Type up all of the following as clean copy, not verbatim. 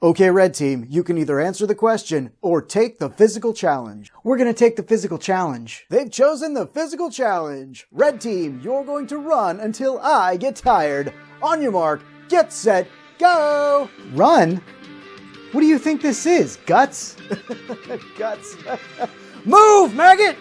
Okay, Red Team, you can either answer the question or take the physical challenge. We're gonna take the physical challenge. They've chosen the physical challenge. Red Team, you're going to run until I get tired. On your mark, get set, go! Run? What do you think this is, Guts? Guts. Move, maggot!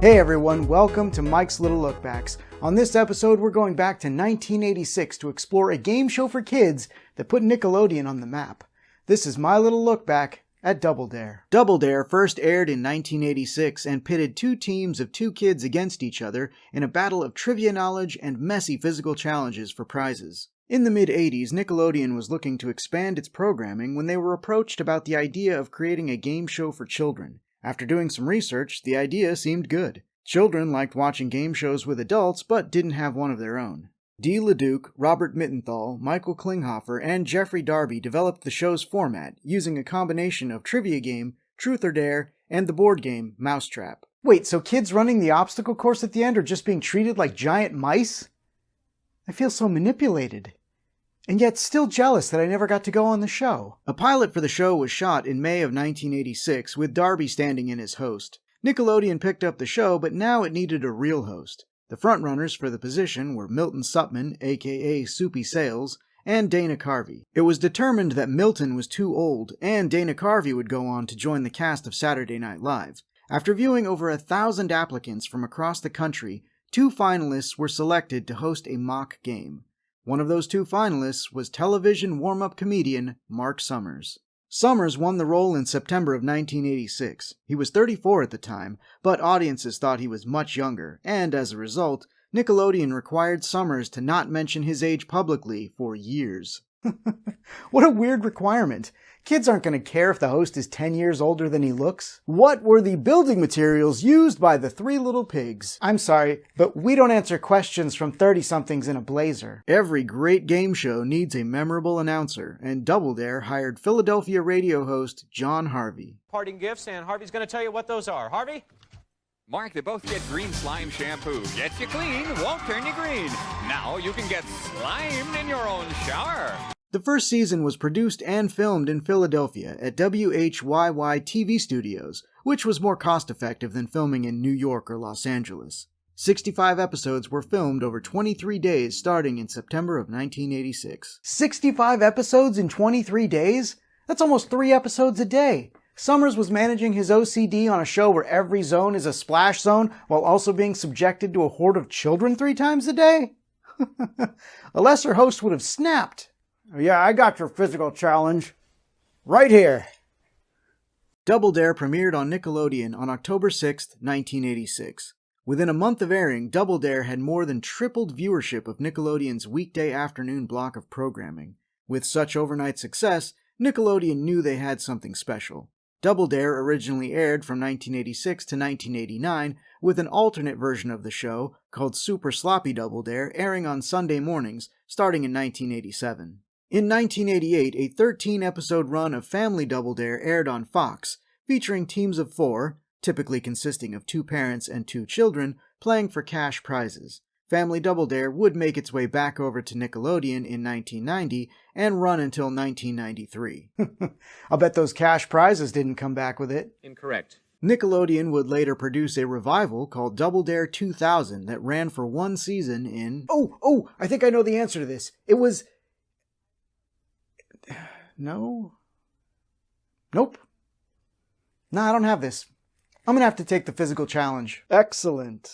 Hey everyone, welcome to Mike's Little Lookbacks. On this episode, we're going back to 1986 to explore a game show for kids that put Nickelodeon on the map. This is my little look back at Double Dare. Double Dare first aired in 1986 and pitted two teams of two kids against each other in a battle of trivia knowledge and messy physical challenges for prizes. In the mid-80s, Nickelodeon was looking to expand its programming when they were approached about the idea of creating a game show for children. After doing some research, the idea seemed good. Children liked watching game shows with adults, but didn't have one of their own. Dee LeDuc, Robert Mittenthal, Michael Klinghoffer, and Jeffrey Darby developed the show's format, using a combination of trivia game, Truth or Dare, and the board game, Mousetrap. Wait, so kids running the obstacle course at the end are just being treated like giant mice? I feel so manipulated. And yet still jealous that I never got to go on the show. A pilot for the show was shot in May of 1986, with Darby standing in as host. Nickelodeon picked up the show, but now it needed a real host. The frontrunners for the position were Milton Sutman, aka Soupy Sales, and Dana Carvey. It was determined that Milton was too old, and Dana Carvey would go on to join the cast of Saturday Night Live. After viewing over 1,000 applicants from across the country, 2 finalists were selected to host a mock game. One of those 2 finalists was television warm-up comedian Mark Summers. Summers won the role in September of 1986. He was 34 at the time, but audiences thought he was much younger, and as a result, Nickelodeon required Summers to not mention his age publicly for years. What a weird requirement. Kids aren't going to care if the host is 10 years older than he looks. What were the building materials used by the 3 little pigs? I'm sorry, but we don't answer questions from 30-somethings in a blazer. Every great game show needs a memorable announcer, and Double Dare hired Philadelphia radio host John Harvey. Parting gifts, and Harvey's going to tell you what those are. Harvey? Mark, they both get green slime shampoo. Gets you clean, won't turn you green. Now you can get slimed in your own shower. The first season was produced and filmed in Philadelphia at WHYY TV Studios, which was more cost-effective than filming in New York or Los Angeles. 65 episodes were filmed over 23 days starting in September of 1986. 65 episodes in 23 days? That's almost 3 episodes a day. Summers was managing his OCD on a show where every zone is a splash zone while also being subjected to a horde of children 3 times a day? A lesser host would have snapped. Yeah, I got your physical challenge. Right here. Double Dare premiered on Nickelodeon on October 6, 1986. Within a month of airing, Double Dare had more than tripled viewership of Nickelodeon's weekday afternoon block of programming. With such overnight success, Nickelodeon knew they had something special. Double Dare originally aired from 1986 to 1989, with an alternate version of the show, called Super Sloppy Double Dare, airing on Sunday mornings, starting in 1987. In 1988, a 13-episode run of Family Double Dare aired on Fox, featuring teams of 4, typically consisting of 2 parents and 2 children, playing for cash prizes. Family Double Dare would make its way back over to Nickelodeon in 1990 and run until 1993. I'll bet those cash prizes didn't come back with it. Incorrect. Nickelodeon would later produce a revival called Double Dare 2000 that ran for 1 season in... Oh, I think I know the answer to this. It was... No? Nope. Nah, I don't have this. I'm gonna have to take the physical challenge. Excellent.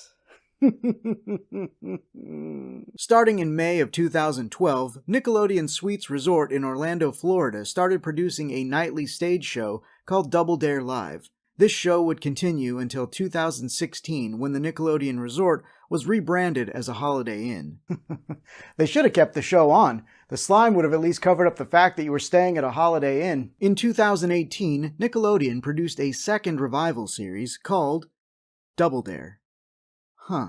Starting in May of 2012, Nickelodeon Suites Resort in Orlando, Florida started producing a nightly stage show called Double Dare Live. This show would continue until 2016 when the Nickelodeon Resort was rebranded as a Holiday Inn. They should have kept the show on. The slime would have at least covered up the fact that you were staying at a Holiday Inn. In 2018, Nickelodeon produced a second revival series called Double Dare. Huh.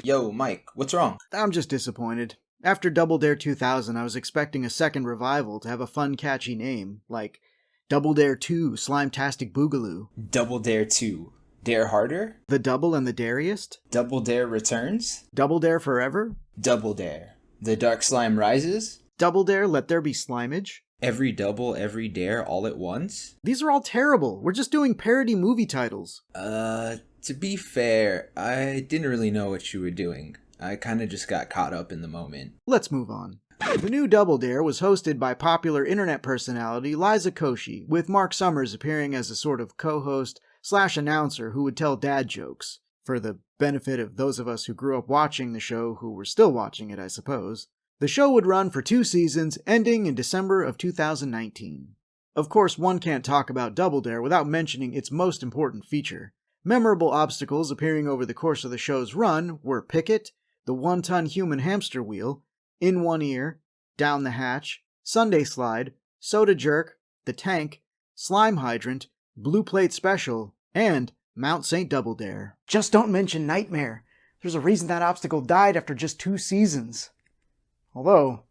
Yo, Mike, what's wrong? I'm just disappointed. After Double Dare 2000, I was expecting a second revival to have a fun, catchy name, like Double Dare 2 Slime-tastic Boogaloo. Double Dare 2. Dare Harder? The Double and the Dariest? Double Dare Returns? Double Dare Forever? Double Dare. The Dark Slime Rises? Double Dare Let There Be Slimage? Every Double, Every Dare all at once? These are all terrible. We're just doing parody movie titles. To be fair, I didn't really know what you were doing. I kinda just got caught up in the moment. Let's move on. The new Double Dare was hosted by popular internet personality Liza Koshy, with Mark Summers appearing as a sort of co-host / announcer who would tell dad jokes, for the benefit of those of us who grew up watching the show who were still watching it, I suppose. The show would run for 2 seasons, ending in December of 2019. Of course, one can't talk about Double Dare without mentioning its most important feature. Memorable obstacles appearing over the course of the show's run were Picket, the 1-ton human hamster wheel, In One Ear, Down the Hatch, Sunday Slide, Soda Jerk, The Tank, Slime Hydrant, Blue Plate Special, and Mount St. Double Dare. Just don't mention Nightmare. There's a reason that obstacle died after just 2 seasons. Although,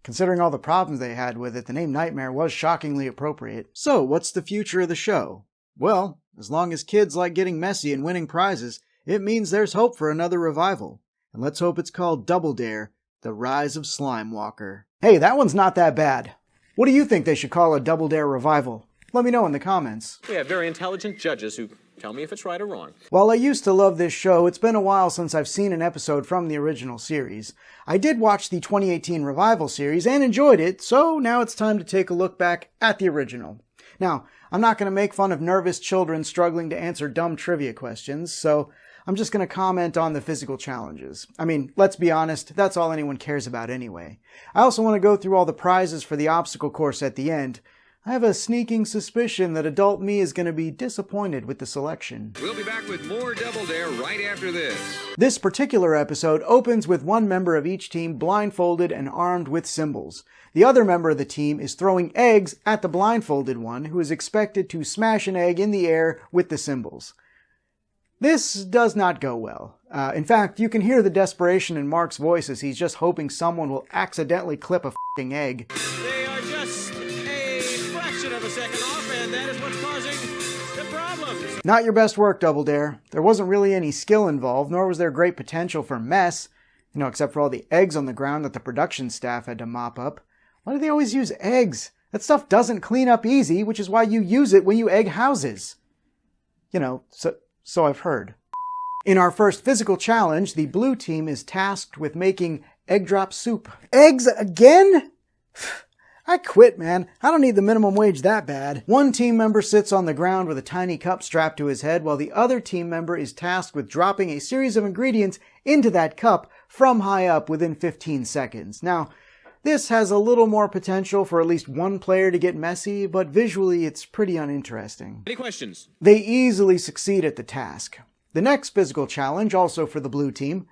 considering all the problems they had with it, the name Nightmare was shockingly appropriate. So, what's the future of the show? Well, as long as kids like getting messy and winning prizes, it means there's hope for another revival. And let's hope it's called Double Dare, The Rise of Slime Walker. Hey, that one's not that bad. What do you think they should call a Double Dare revival? Let me know in the comments. We have very intelligent judges who tell me if it's right or wrong. While I used to love this show, it's been a while since I've seen an episode from the original series. I did watch the 2018 revival series and enjoyed it, so now it's time to take a look back at the original. Now, I'm not going to make fun of nervous children struggling to answer dumb trivia questions, so I'm just going to comment on the physical challenges. I mean, let's be honest, that's all anyone cares about anyway. I also want to go through all the prizes for the obstacle course at the end. I have a sneaking suspicion that adult me is going to be disappointed with the selection. We'll be back with more Double Dare right after this. This particular episode opens with one member of each team blindfolded and armed with cymbals. The other member of the team is throwing eggs at the blindfolded one, who is expected to smash an egg in the air with the cymbals. This does not go well. In fact, you can hear the desperation in Mark's voice as he's just hoping someone will accidentally clip a f***ing egg. They are just a fraction of a second off, and that is what's causing the problems. Not your best work, Double Dare. There wasn't really any skill involved, nor was there great potential for mess. Except for all the eggs on the ground that the production staff had to mop up. Why do they always use eggs? That stuff doesn't clean up easy, which is why you use it when you egg houses. So I've heard. In our first physical challenge, the blue team is tasked with making egg drop soup. Eggs again? I quit, man. I don't need the minimum wage that bad. One team member sits on the ground with a tiny cup strapped to his head, while the other team member is tasked with dropping a series of ingredients into that cup from high up within 15 seconds. Now, this has a little more potential for at least one player to get messy, but visually it's pretty uninteresting. Any questions? They easily succeed at the task. The next physical challenge, also for the blue team.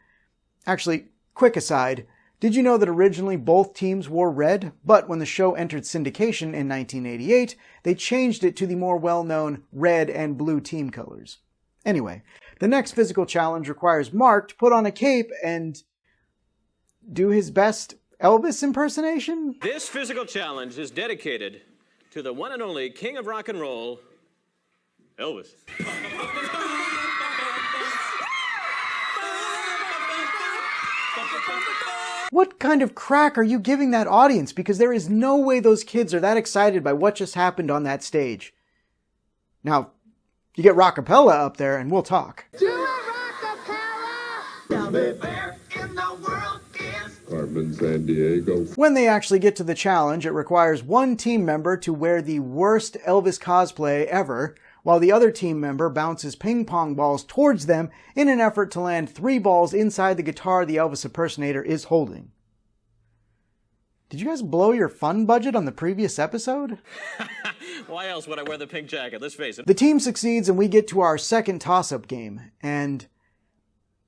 Actually, quick aside, did you know that originally both teams wore red, but when the show entered syndication in 1988, they changed it to the more well-known red and blue team colors? Anyway, the next physical challenge requires Mark to put on a cape and do his best Elvis impersonation? This physical challenge is dedicated to the one and only king of rock and roll, Elvis. What kind of crack are you giving that audience? Because there is no way those kids are that excited by what just happened on that stage. Now, you get rockapella up there and we'll talk. Do a rockapella! Now the where in the world is Carmen San Diego. When they actually get to the challenge, it requires one team member to wear the worst Elvis cosplay ever, while the other team member bounces ping pong balls towards them in an effort to land 3 balls inside the guitar the Elvis impersonator is holding. Did you guys blow your fun budget on the previous episode? Why else would I wear the pink jacket? Let's face it. The team succeeds and we get to our second toss-up game, and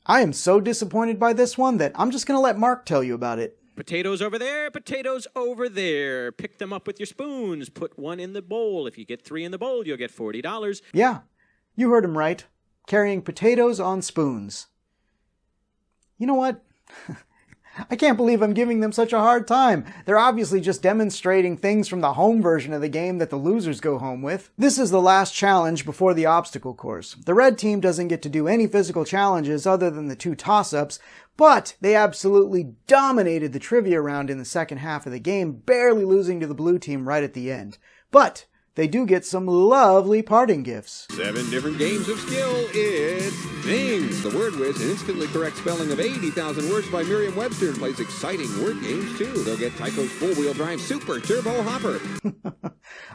I am so disappointed by this one that I'm just going to let Mark tell you about it. Potatoes over there, potatoes over there. Pick them up with your spoons. Put 1 in the bowl. If you get 3 in the bowl, you'll get $40. Yeah, you heard him right. Carrying potatoes on spoons. You know what? I can't believe I'm giving them such a hard time. They're obviously just demonstrating things from the home version of the game that the losers go home with. This is the last challenge before the obstacle course. The red team doesn't get to do any physical challenges other than the 2 toss-ups, but they absolutely dominated the trivia round in the second half of the game, barely losing to the blue team right at the end. But they do get some lovely parting gifts. 7 different games of skill. It's Things. The Word Whiz, an instantly correct spelling of 80,000 words by Merriam-Webster, and plays exciting word games too. They'll get Tyco's four-wheel drive Super Turbo Hopper.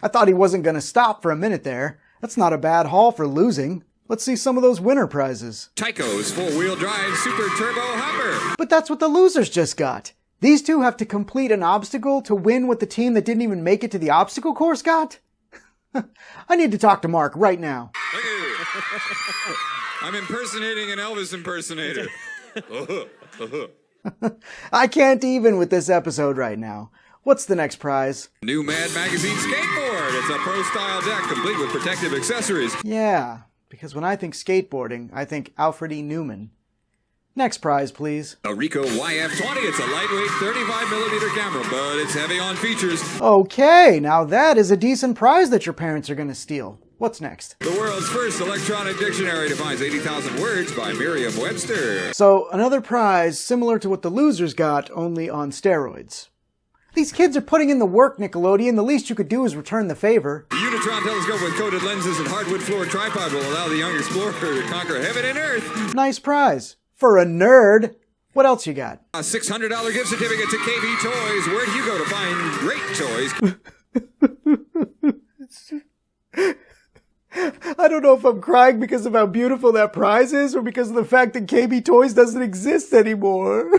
I thought he wasn't going to stop for a minute there. That's not a bad haul for losing. Let's see some of those winner prizes. Tyco's four-wheel drive Super Turbo Hopper. But that's what the losers just got. These two have to complete an obstacle to win what the team that didn't even make it to the obstacle course got? I need to talk to Mark right now. I'm impersonating an Elvis impersonator. I can't even with this episode right now. What's the next prize? New Mad Magazine skateboard. It's a pro-style deck complete with protective accessories. Yeah, because when I think skateboarding, I think Alfred E. Newman. Next prize, please. A Ricoh YF-20. It's a lightweight 35mm camera, but it's heavy on features. Okay, now that is a decent prize that your parents are going to steal. What's next? The world's first electronic dictionary defines 80,000 words by Merriam-Webster. So, another prize similar to what the losers got, only on steroids. These kids are putting in the work, Nickelodeon. The least you could do is return the favor. The Unitron telescope with coated lenses and hardwood floor tripod will allow the young explorer to conquer heaven and earth. Nice prize. For a nerd. What else you got? A $600 gift certificate to KB Toys. Where do you go to find great toys? I don't know if I'm crying because of how beautiful that prize is or because of the fact that KB Toys doesn't exist anymore.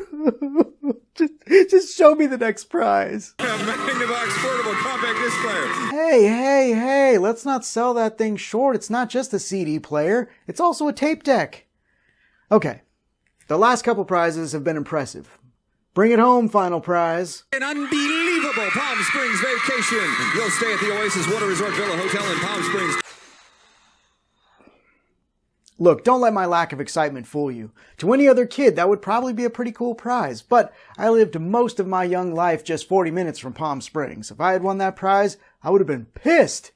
Just show me the next prize. A Magnavox portable compact disc player. Hey, let's not sell that thing short. It's not just a CD player. It's also a tape deck. Okay, the last couple prizes have been impressive. Bring it home, final prize. An unbelievable Palm Springs vacation. You'll stay at the Oasis Water Resort Villa Hotel in Palm Springs. Look, don't let my lack of excitement fool you. To any other kid, that would probably be a pretty cool prize, but I lived most of my young life just 40 minutes from Palm Springs. If I had won that prize, I would have been pissed.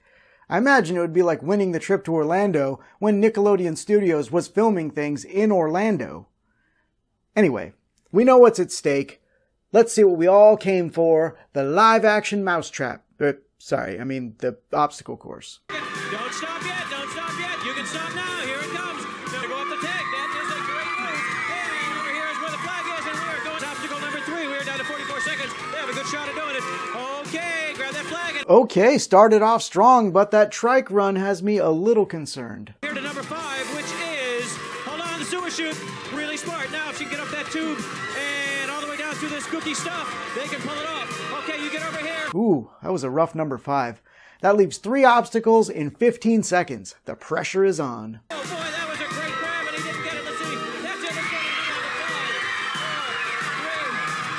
I imagine it would be like winning the trip to Orlando when Nickelodeon Studios was filming things in Orlando. Anyway, we know what's at stake. Let's see what we all came for, the live-action mousetrap. The obstacle course. Don't stop yet. You can stop now. Here it comes. Gonna go up the tank. That is a great move. And over here is where the flag is, and we're going to obstacle number 3. We're down to 44 seconds. They have a good shot at doing it. Okay, grab that flag. Okay, started off strong, but that trike run has me a little concerned. Here to number 5, which is, hold on, the sewer chute. Really smart. Now if she can get up that tube and all the way down through this cookie stuff, they can pull it off. Okay, you get over here. Ooh, that was a rough number 5. That leaves 3 obstacles in 15 seconds. The pressure is on. Oh boy, that was a great grab, and he didn't get it. Let's see. That's it. Let's go to number 5.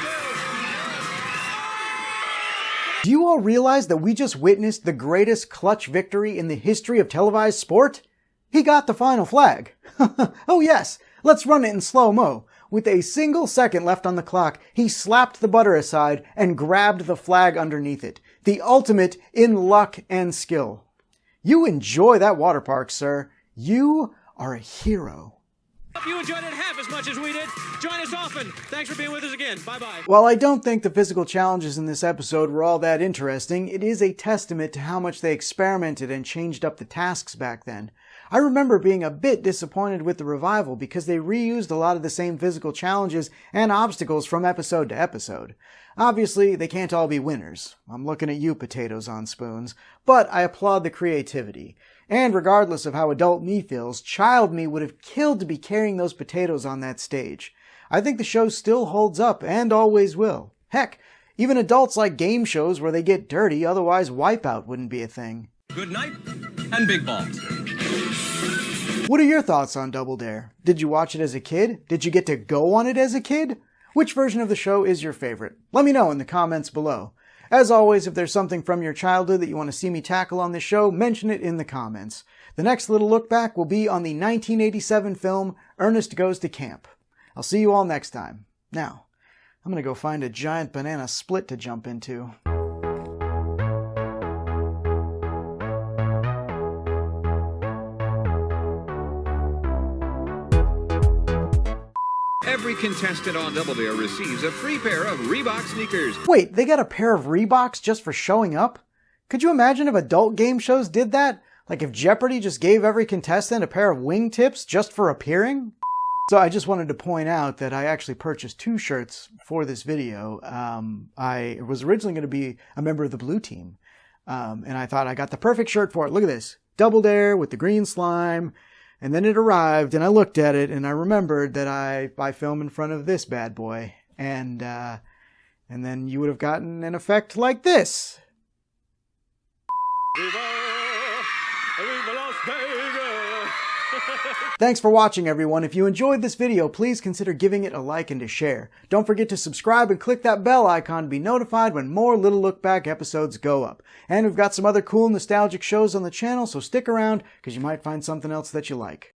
4, 3, 2, 1. Do you all realize that we just witnessed the greatest clutch victory in the history of televised sport? He got the final flag. Oh yes, let's run it in slow-mo. With a single second left on the clock, he slapped the butter aside and grabbed the flag underneath it. The ultimate in luck and skill. You enjoy that water park, sir. You are a hero. Hope you enjoyed it half as much as we did. Join us often. Thanks for being with us again. Bye-bye. While I don't think the physical challenges in this episode were all that interesting, it is a testament to how much they experimented and changed up the tasks back then. I remember being a bit disappointed with the revival because they reused a lot of the same physical challenges and obstacles from episode to episode. Obviously, they can't all be winners. I'm looking at you, potatoes on spoons. But I applaud the creativity. And regardless of how adult me feels, child me would have killed to be carrying those potatoes on that stage. I think the show still holds up and always will. Heck, even adults like game shows where they get dirty, otherwise Wipeout wouldn't be a thing. Good night, and big balls. What are your thoughts on Double Dare? Did you watch it as a kid? Did you get to go on it as a kid? Which version of the show is your favorite? Let me know in the comments below. As always, if there's something from your childhood that you want to see me tackle on this show, mention it in the comments. The next little look back will be on the 1987 film Ernest Goes to Camp. I'll see you all next time. Now, I'm gonna go find a giant banana split to jump into. Every contestant on Double Dare receives a free pair of Reebok sneakers. Wait, they got a pair of Reeboks just for showing up? Could you imagine if adult game shows did that? Like if Jeopardy just gave every contestant a pair of wingtips just for appearing? So I just wanted to point out that I actually purchased 2 shirts for this video. I was originally going to be a member of the blue team. And I thought I got the perfect shirt for it. Look at this. Double Dare with the green slime. And then it arrived and I looked at it and I remembered that I film in front of this bad boy. And then you would have gotten an effect like this. Thanks for watching, everyone. If you enjoyed this video, please consider giving it a like and a share. Don't forget to subscribe and click that bell icon to be notified when more Little Look Back episodes go up. And we've got some other cool nostalgic shows on the channel, so stick around because you might find something else that you like.